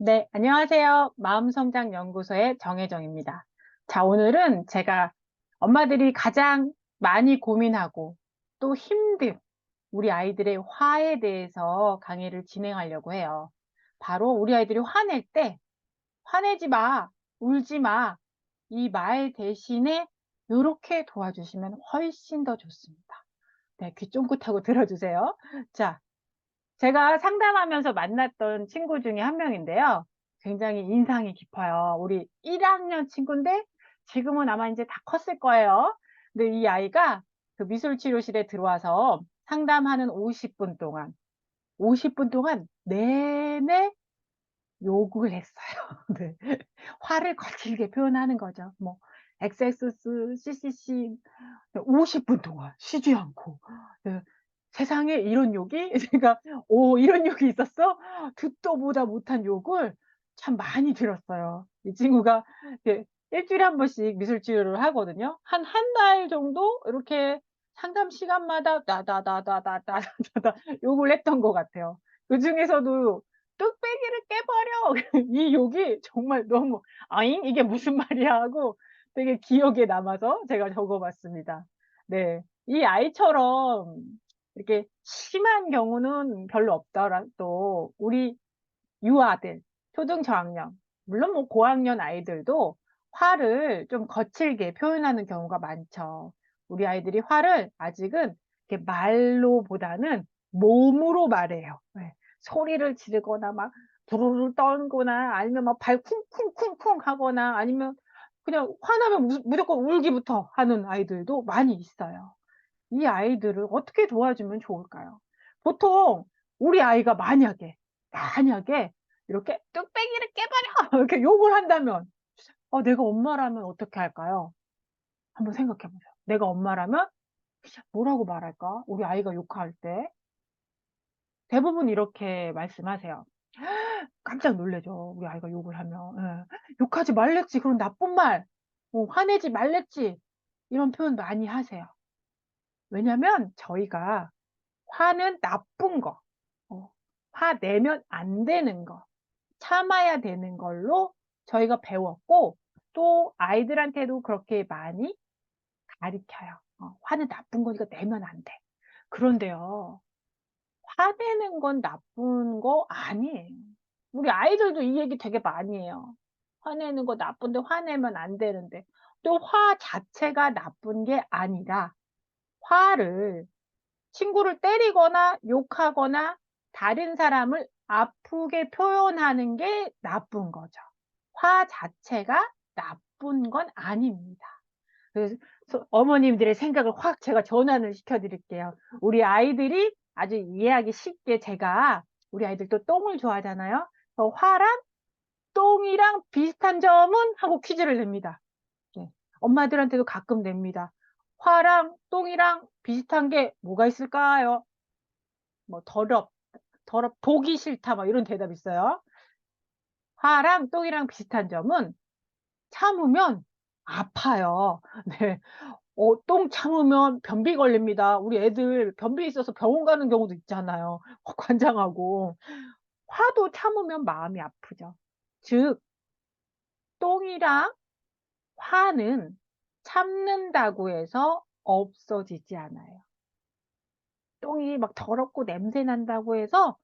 네, 안녕하세요. 마음성장연구소의 정혜정입니다. 자, 오늘은 제가 엄마들이 가장 많이 고민하고 또 힘든 우리 아이들의 화에 대해서 강의를 진행하려고 해요. 바로 우리 아이들이 화낼 때 화내지 마, 울지 마, 이 말 대신에 이렇게 도와주시면 훨씬 더 좋습니다. 네, 귀 쫑긋하고 들어주세요. 자, 제가 상담하면서 만났던 친구 중에 한 명인데요. 굉장히 인상이 깊어요. 우리 1학년 친구인데 지금은 아마 이제 다 컸을 거예요. 근데 이 아이가 그 미술치료실에 들어와서 상담하는 50분 동안, 50분 동안 내내 욕을 했어요. 네. 화를 거칠게 표현하는 거죠. 뭐, XXX, CCC, 50분 동안 쉬지 않고. 네. 세상에 이런 욕이? 제가, 오, 이런 욕이 있었어? 듣도 보다 못한 욕을 참 많이 들었어요. 이 친구가 이렇게 일주일에 한 번씩 미술 치료를 하거든요. 한 달 정도 이렇게 상담 시간마다 나다다다다다다다 욕을 했던 것 같아요. 그 중에서도 뚝배기를 깨버려! 이 욕이 정말 너무, 아잉? 이게 무슨 말이야? 하고 되게 기억에 남아서 제가 적어봤습니다. 네. 이 아이처럼 이렇게 심한 경우는 별로 없더라도 우리 유아들, 초등 저학년, 물론 뭐 고학년 아이들도 화를 좀 거칠게 표현하는 경우가 많죠. 우리 아이들이 화를 아직은 이렇게 말로보다는 몸으로 말해요. 네. 소리를 지르거나 막 부르르 떨거나 아니면 막 발 쿵쿵쿵쿵 하거나 아니면 그냥 화나면 무조건 울기부터 하는 아이들도 많이 있어요. 이 아이들을 어떻게 도와주면 좋을까요? 보통 우리 아이가 만약에 이렇게 뚝배기를 깨버려! 이렇게 욕을 한다면, 내가 엄마라면 어떻게 할까요? 한번 생각해 보세요. 내가 엄마라면 뭐라고 말할까? 우리 아이가 욕할 때. 대부분 이렇게 말씀하세요. 깜짝 놀라죠. 우리 아이가 욕을 하면. 예. 욕하지 말랬지. 그런 나쁜 말. 화내지 말랬지. 이런 표현 많이 하세요. 왜냐면 저희가 화는 나쁜 거, 화내면 안 되는 거, 참아야 되는 걸로 저희가 배웠고, 또 아이들한테도 그렇게 많이 가르쳐요. 화는 나쁜 거니까 내면 안 돼. 그런데요, 화내는 건 나쁜 거 아니에요. 우리 아이들도 이 얘기 되게 많이 해요. 화내는 거 나쁜데 화내면 안 되는데. 또 화 자체가 나쁜 게 아니라 화를 친구를 때리거나 욕하거나 다른 사람을 아프게 표현하는 게 나쁜 거죠. 화 자체가 나쁜 건 아닙니다. 그래서 어머님들의 생각을 확 제가 전환을 시켜드릴게요. 우리 아이들이 아주 이해하기 쉽게 제가 우리 아이들도 똥을 좋아하잖아요. 화랑 똥이랑 비슷한 점은 하고 퀴즈를 냅니다. 네. 엄마들한테도 가끔 냅니다. 화랑 똥이랑 비슷한 게 뭐가 있을까요? 뭐 보기 싫다 막 이런 대답 있어요. 화랑 똥이랑 비슷한 점은 참으면 아파요. 네. 똥 참으면 변비 걸립니다. 우리 애들 변비 있어서 병원 가는 경우도 있잖아요. 관장하고. 화도 참으면 마음이 아프죠. 즉 똥이랑 화는 참는다고 해서 없어지지 않아요. 똥이 막 더럽고 냄새 난다고 해서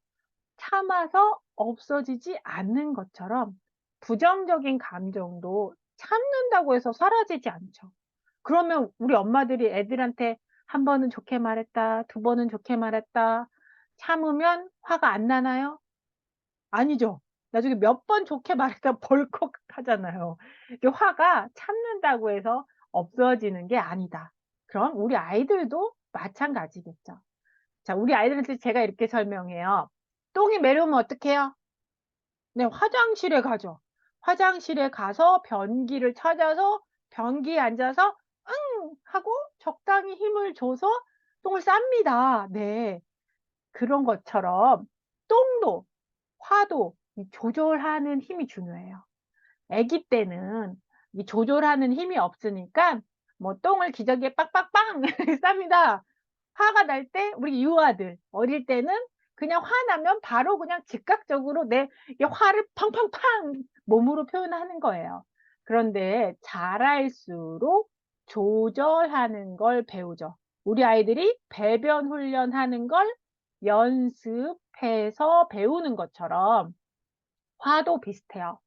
참아서 없어지지 않는 것처럼 부정적인 감정도 참는다고 해서 사라지지 않죠. 그러면 우리 엄마들이 애들한테 한 번은 좋게 말했다, 두 번은 좋게 말했다, 참으면 화가 안 나나요? 아니죠. 나중에 몇 번 좋게 말했다 벌컥 하잖아요. 이게 화가 참는다고 해서 없어지는 게 아니다. 그럼 우리 아이들도 마찬가지겠죠. 자, 우리 아이들한테 제가 이렇게 설명해요. 똥이 매려우면 어떡해요? 네, 화장실에 가죠. 화장실에 가서 변기를 찾아서 변기에 앉아서 응! 하고 적당히 힘을 줘서 똥을 쌉니다. 네. 그런 것처럼 똥도 화도 이 조절하는 힘이 중요해요. 아기 때는 이 조절하는 힘이 없으니까 뭐 똥을 기저귀에 빡빡빵 쌉니다. 화가 날 때 우리 유아들 어릴 때는 그냥 화나면 바로 그냥 즉각적으로 내 이 화를 팡팡팡 몸으로 표현하는 거예요. 그런데 자랄수록 조절하는 걸 배우죠. 우리 아이들이 배변 훈련하는 걸 연습해서 배우는 것처럼 화도 비슷해요.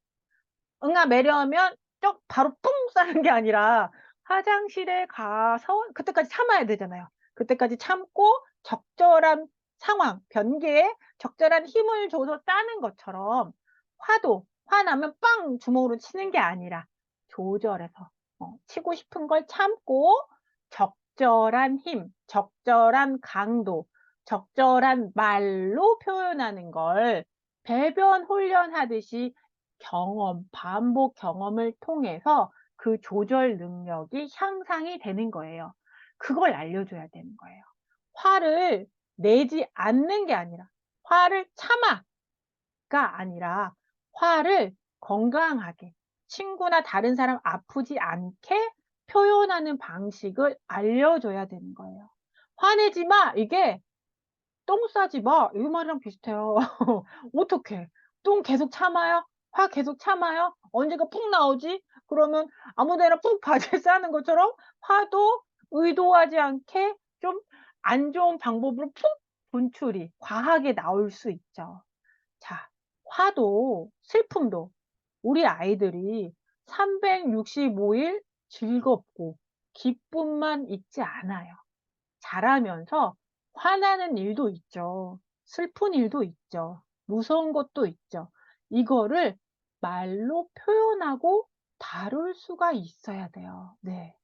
응아 매려하면 쪽 바로 뿡 싸는 게 아니라 화장실에 가서 그때까지 참아야 되잖아요. 그때까지 참고 적절한 상황, 변기에 적절한 힘을 줘서 싸는 것처럼 화도 화나면 빵 주먹으로 치는 게 아니라 조절해서 치고 싶은 걸 참고 적절한 힘, 적절한 강도, 적절한 말로 표현하는 걸 배변 훈련하듯이 경험, 반복 경험을 통해서 그 조절 능력이 향상이 되는 거예요. 그걸 알려줘야 되는 거예요. 화를 내지 않는 게 아니라 화를 참아가 아니라 화를 건강하게 친구나 다른 사람 아프지 않게 표현하는 방식을 알려줘야 되는 거예요. 화내지 마! 이게 똥 싸지 마! 이 말이랑 비슷해요. 어떡해. 똥 계속 참아요? 화 계속 참아요? 언제가 푹 나오지? 그러면 아무 데나 푹 바지에 싸는 것처럼 화도 의도하지 않게 좀 안 좋은 방법으로 푹 분출이 과하게 나올 수 있죠. 자, 화도 슬픔도 우리 아이들이 365일 즐겁고 기쁨만 있지 않아요. 자라면서 화나는 일도 있죠. 슬픈 일도 있죠. 무서운 것도 있죠. 이거를 말로 표현하고 다룰 수가 있어야 돼요. 네.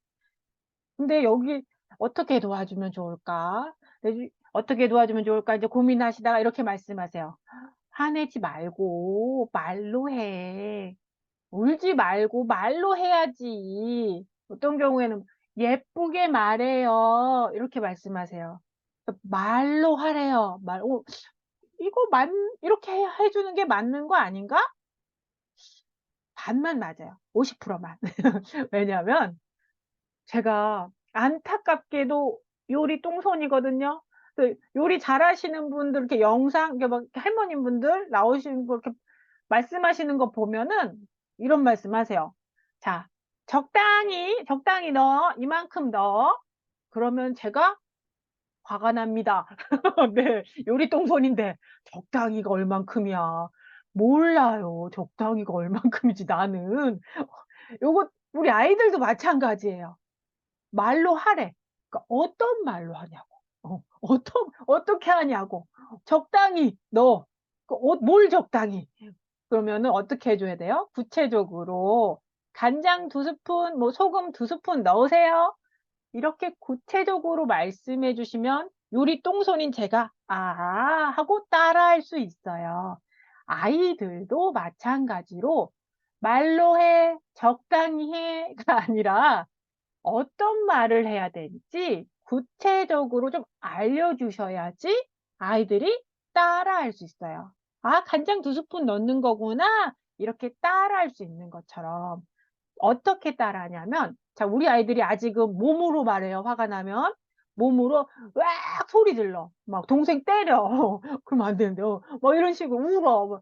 근데 여기 어떻게 도와주면 좋을까? 네, 어떻게 도와주면 좋을까? 이제 고민하시다가 이렇게 말씀하세요. 화내지 말고 말로 해. 울지 말고 말로 해야지. 어떤 경우에는 예쁘게 말해요. 이렇게 말씀하세요. 말로 하래요. 이거 이렇게 해주는 게 맞는 거 아닌가? 반만 맞아요. 50%만. 왜냐면 제가 안타깝게도 요리 똥손이거든요. 요리 잘하시는 분들 이렇게 영상 이렇게 막 할머님분들 나오시는 거 이렇게 말씀하시는 거 보면은 이런 말씀하세요. 자, 적당히 넣어. 이만큼 넣어. 그러면 제가 화가 납니다. 네, 요리 똥손인데 적당히가 얼만큼이야. 몰라요. 적당히가 얼만큼인지 나는. 요거 우리 아이들도 마찬가지예요. 말로 하래. 그러니까 어떤 말로 하냐고. 어떻게 하냐고. 적당히 넣어. 뭘 적당히. 그러면은 어떻게 해줘야 돼요? 구체적으로 간장 2스푼, 뭐 소금 2스푼 넣으세요. 이렇게 구체적으로 말씀해 주시면 요리 똥손인 제가 하고 따라할 수 있어요. 아이들도 마찬가지로 말로 해, 적당히 해가 아니라 어떤 말을 해야 될지 구체적으로 좀 알려주셔야지 아이들이 따라할 수 있어요. 간장 2스푼 넣는 거구나. 이렇게 따라할 수 있는 것처럼. 어떻게 따라하냐면, 자, 우리 아이들이 아직은 몸으로 말해요. 화가 나면. 몸으로 으악 소리 질러. 막 동생 때려. 그러면 안 되는데, 뭐 이런 식으로 울어.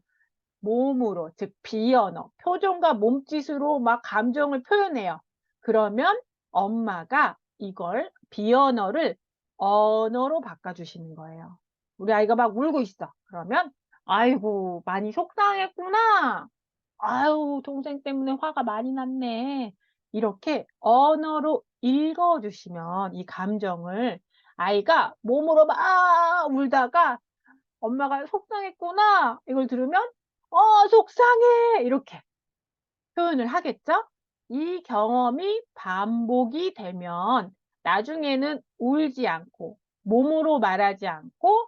몸으로, 즉 비언어, 표정과 몸짓으로 막 감정을 표현해요. 그러면 엄마가 이걸 비언어를 언어로 바꿔주시는 거예요. 우리 아이가 막 울고 있어. 그러면 아이고 많이 속상했구나. 아유 동생 때문에 화가 많이 났네. 이렇게 언어로 읽어주시면 이 감정을 아이가 몸으로 막 울다가 엄마가 속상했구나. 이걸 들으면 속상해. 이렇게 표현을 하겠죠? 이 경험이 반복이 되면 나중에는 울지 않고 몸으로 말하지 않고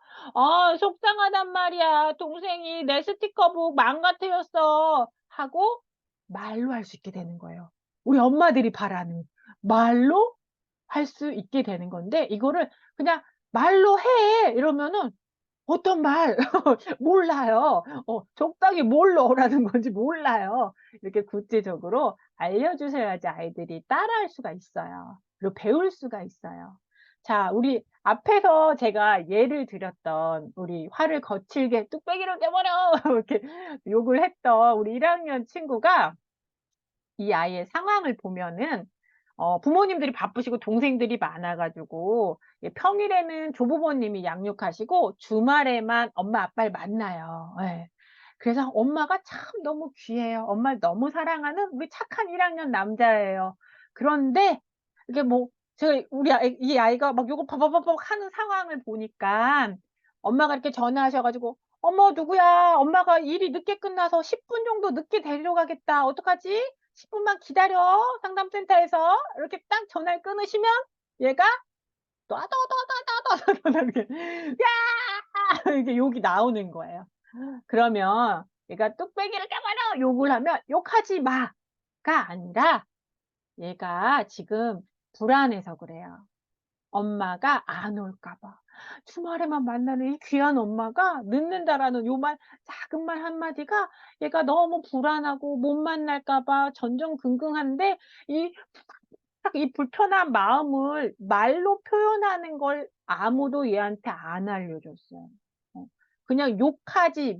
속상하단 말이야. 동생이 내 스티커북 망가뜨렸어. 하고 말로 할 수 있게 되는 거예요. 우리 엄마들이 바라는 말로 할 수 있게 되는 건데 이거를 그냥 말로 해. 이러면은 어떤 말 몰라요. 적당히 뭘 넣으라는 건지 몰라요. 이렇게 구체적으로 알려주셔야지 아이들이 따라할 수가 있어요. 그리고 배울 수가 있어요. 자, 우리 앞에서 제가 예를 들었던 우리 화를 거칠게 "뚝배기를 떼버려." 이렇게 욕을 했던 우리 1 학년 친구가 이 아이의 상황을 보면은 부모님들이 바쁘시고 동생들이 많아 가지고 예 평일에는 조부모님이 양육하시고 주말에만 엄마 아빠를 만나요. 예. 그래서 엄마가 참 너무 귀해요. 엄마를 너무 사랑하는 우리 착한 1 학년 남자예요. 그런데 이게 뭐 제가 우리 아이 이 아이가 막 요거 버벅버벅 하는 상황을 보니까 엄마가 이렇게 전화하셔 가지고 "어머 누구야. 엄마가 일이 늦게 끝나서 10분 정도 늦게 데리러 가겠다. 어떡하지? 10 분만 기다려. 상담센터에서." 이렇게 딱 전화를 끊으시면 얘가 따다다다다다다다 이렇게 "야!" 이렇게 욕이 나오는 거예요. 그러면 얘가 "뚝배기를 떼버려." 욕을 하면 "욕하지 마."가 아니라 얘가 지금 불안해서 그래요. 엄마가 안 올까 봐. 주말에만 만나는 이 귀한 엄마가 늦는다라는 요 말 작은 말 한마디가 얘가 너무 불안하고 못 만날까 봐 전전긍긍한데 이 딱 이 불편한 마음을 말로 표현하는 걸 아무도 얘한테 안 알려줬어요. 어. 그냥 "욕하지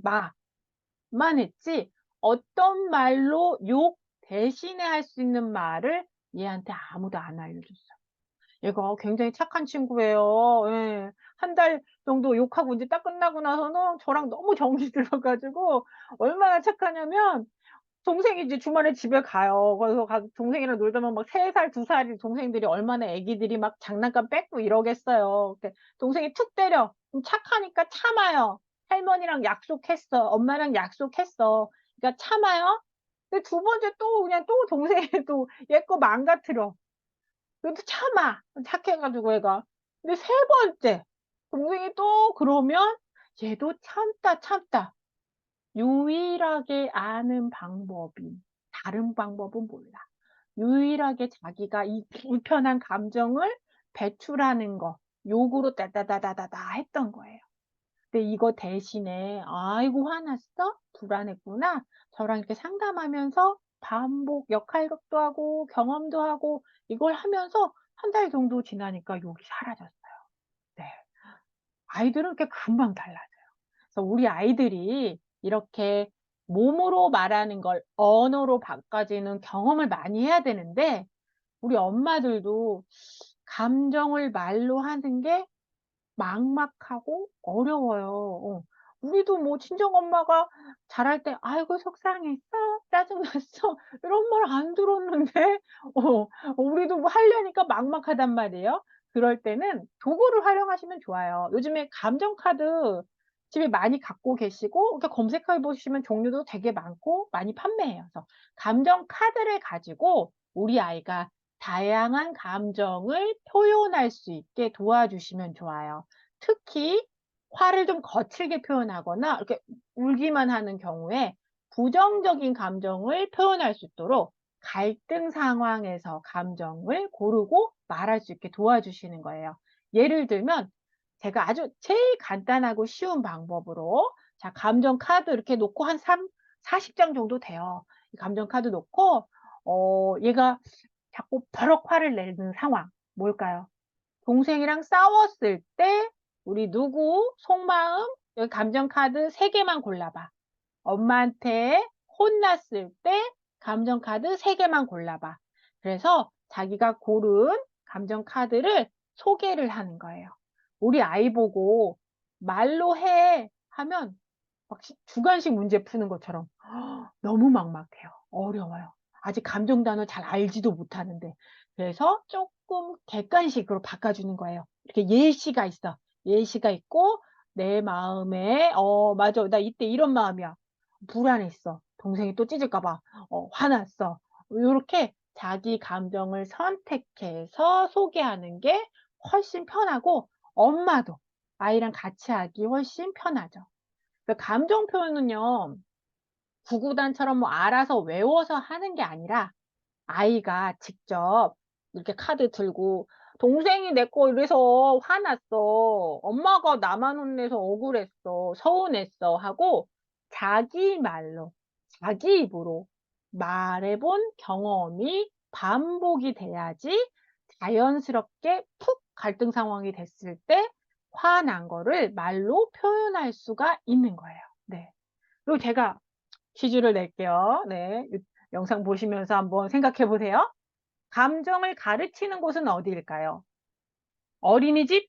마."만 했지 어떤 말로 욕 대신에 할 수 있는 말을 얘한테 아무도 안 알려줬어요. 얘가 굉장히 착한 친구예요. 예. 한 달 정도 욕하고 인제 딱 끝나고 나서는 저랑 너무 정이 들어 가지고 얼마나 착하냐면 동생이 이제 주말에 집에 가요. 그래서 동생이랑 놀다 보면 막 3 살, 2 살인 동생들이 얼마나 애기들이 막 장난감 뺏고 이러겠어요. 근데 동생이 툭 때려. 그럼 착하니까 참아요. "할머니랑 약속했어. 엄마랑 약속했어." 그러니까 참아요. 근데 두 번째 또 그냥 또 동생이 또 얘 거 망가뜨려. 그래도 참아. 착해 가지고 애가. 근데 세 번째 동생이 또 그러면 얘도 참다, 참다. 유일하게 아는 방법이 다른 방법은 몰라. 유일하게 자기가 이 불편한 감정을 배출하는 거 욕으로 따다다다다다 했던 거예요. 근데 이거 대신에 "아이고 화났어? 불안했구나." 저랑 이렇게 상담하면서 반복 역할극도 하고 경험도 하고 이걸 하면서 한 달 정도 지나니까 욕이 사라졌어요. 네. 아이들은 이렇게 금방 달라져요. 그래서 우리 아이들이 이렇게 몸으로 말하는 걸 언어로 바꿔주는 경험을 많이 해야 되는데 우리 엄마들도 감정을 말로 하는 게 막막하고 어려워요. 우리도 뭐 친정엄마가 잘할 때 "아이고 속상했어. 짜증났어." 이런 말 안 들었는데 어 우리도 뭐 하려니까 막막하단 말이에요. 그럴 때는 도구를 활용하시면 좋아요. 요즘에 감정 카드 집에 많이 갖고 계시고 이렇게 검색해 보시면 종류도 되게 많고 많이 판매해요. 그래서 감정 카드를 가지고 우리 아이가 다양한 감정을 표현할 수 있게 도와주시면 좋아요. 특히 화를 좀 거칠게 표현하거나 이렇게 울기만 하는 경우에 부정적인 감정을 표현할 수 있도록 갈등 상황에서 감정을 고르고 말할 수 있게 도와주시는 거예요. 예를 들면 제가 아주 제일 간단하고 쉬운 방법으로 자 감정 카드 이렇게 놓고 한 40장 정도 돼요. 이 감정 카드 놓고 얘가 자꾸 버럭 화를 내는 상황 뭘까요? 동생이랑 싸웠을 때 우리 누구 속마음 여기 감정 카드 3 개만 골라 봐. 엄마한테 혼났을 때 감정 카드 3 개만 골라 봐. 그래서 자기가 고른 감정 카드를 소개를 하는 거예요. 우리 아이 보고 "말로 해." 하면 막 주관식 문제 푸는 것처럼 너무 막막해요. 어려워요. 아직 감정 단어 잘 알지도 못하는데. 그래서 쪼끔 객관식으로 바꿔주는 거예요. 이렇게 예시가 있어. 예시가 있고 내 마음에 맞아. 나 이때 이런 마음이야. 불안했어. 동생이 또 찢을까 봐. 화났어. 요렇게 자기 감정을 선택해서 소개하는 게 훨씬 편하고 엄마도 아이랑 같이 하기 훨씬 편하죠. 그 감정 표현은요. 구구단처럼 뭐 알아서 외워서 하는 게 아니라 아이가 직접 이렇게 카드 들고 "동생이 내 거 이래서 화났어. 엄마가 나만 혼내서 억울했어. 서운했어." 하고 자기 말로 자기 입으로 말해 본 경험이 반복이 돼야지 자연스럽게 푹 갈등 상황이 됐을 때 화난 거를 말로 표현할 수가 있는 거예요. 네. 그리고 제가 퀴즈를 낼게요. 네. 영상 보시면서 한번 생각해 보세요. 감정을 가르치는 곳은 어디일까요? 어린이집?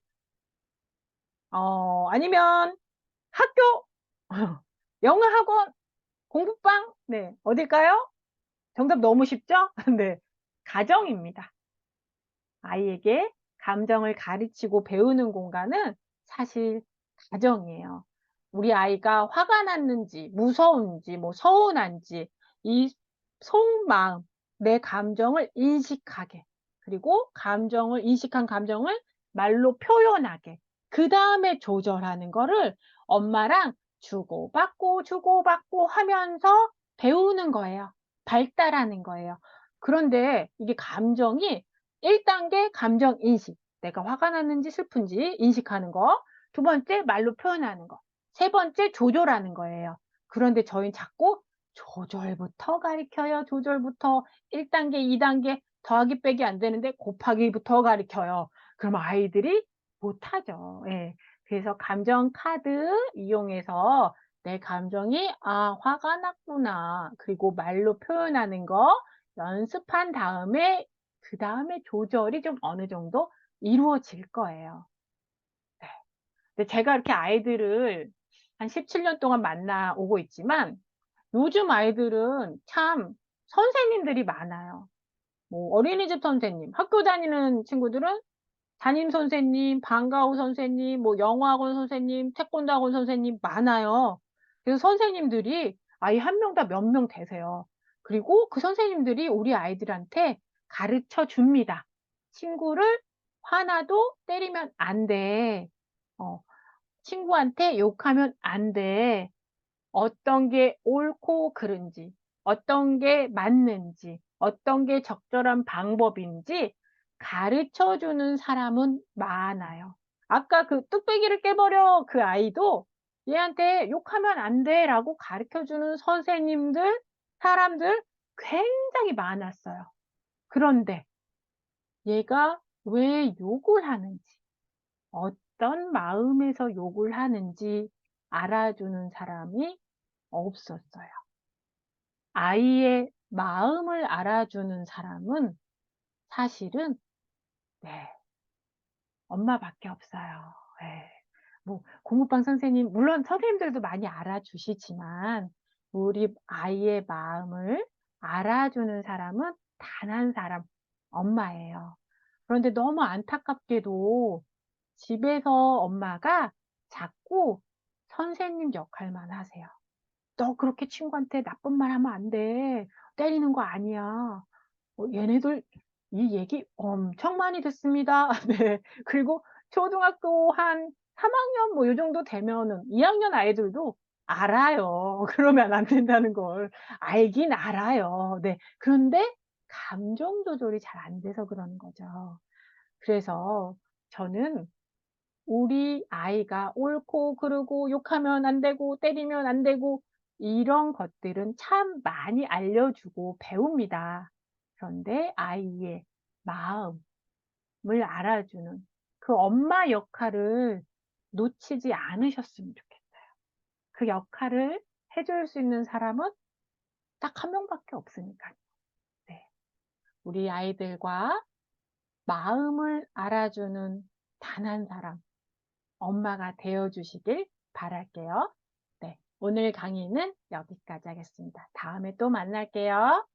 아니면 학교? 영어학원? 공부방? 네. 어딜까요? 정답 너무 쉽죠? 네. 가정입니다. 아이에게 감정을 가르치고 배우는 공간은 사실 가정이에요. 우리 아이가 화가 났는지, 무서운지, 뭐 서운한지, 이 속마음, 내 감정을 인식하게, 그리고 인식한 감정을 말로 표현하게, 그 다음에 조절하는 거를 엄마랑 주고받고 하면서 배우는 거예요. 발달하는 거예요. 그런데 이게 감정이 1단계 감정 인식. 내가 화가 났는지 슬픈지 인식하는 거. 두 번째 말로 표현하는 거. 세 번째 조절하는 거예요. 그런데 저희는 자꾸 조절부터 가르쳐요. 조절부터 1단계, 2단계 더하기 빼기 안 되는데 곱하기부터 가르쳐요. 그럼 아이들이 못하죠. 예. 그래서 감정 카드 이용해서 내 감정이 화가 났구나. 그리고 말로 표현하는 거 연습한 다음에 그다음에 조절이 좀 어느 정도 이루어질 거예요. 네. 근데 제가 이렇게 아이들을 한 17년 동안 만나오고 있지만 요즘 아이들은 참 선생님들이 많아요. 뭐 어린이집 선생님, 학교 다니는 친구들은 담임 선생님, 방과후 선생님, 뭐 영어학원 선생님, 태권도 학원 선생님 많아요. 그래서 선생님들이 아이 한 명 다 몇 명 되세요. 그리고 그 선생님들이 우리 아이들한테 가르쳐 줍니다. 친구를 화나도 때리면 안 돼. 어, 친구한테 욕하면 안 돼. 어떤 게 옳고 그른지, 어떤 게 맞는지, 어떤 게 적절한 방법인지 가르쳐 주는 사람은 많아요. 아까 그 뚝배기를 깨버려 그 아이도 얘한테 욕하면 안 돼라고 가르쳐 주는 선생님들, 사람들 굉장히 많았어요. 그런데 얘가 왜 욕을 하는지, 어떤 마음에서 욕을 하는지 알아주는 사람이 없었어요. 아이의 마음을 알아주는 사람은 사실은 네, 엄마밖에 없어요. 예. 뭐 공부방 선생님 물론 선생님들도 많이 알아주시지만 우리 아이의 마음을 알아주는 사람은 단 한 사람, 엄마예요. 그런데 너무 안타깝게도 집에서 엄마가 자꾸 선생님 역할만 하세요. "너 그렇게 친구한테 나쁜 말 하면 안 돼. 때리는 거 아니야." 얘네들 이 얘기 엄청 많이 듣습니다. 네. 그리고 초등학교 한 3 학년 뭐 요 정도 되면은 2 학년 아이들도 알아요. 그러면 안 된다는 걸 알긴 알아요. 네. 그런데 감정 조절이 잘 안 돼서 그러는 거죠. 그래서 저는 우리 아이가 옳고 그르고 욕하면 안 되고 때리면 안 되고 이런 것들은 참 많이 알려주고 배웁니다. 그런데 아이의 마음을 알아주는 그 엄마 역할을 놓치지 않으셨으면 좋겠어요. 그 역할을 해줄 수 있는 사람은 딱 한 명밖에 없으니까요. 네. 우리 아이들과 마음을 알아주는 단 한 사람, 엄마가 되어 주시길 바랄게요. 네. 오늘 강의는 여기까지 하겠습니다. 다음에 또 만날게요.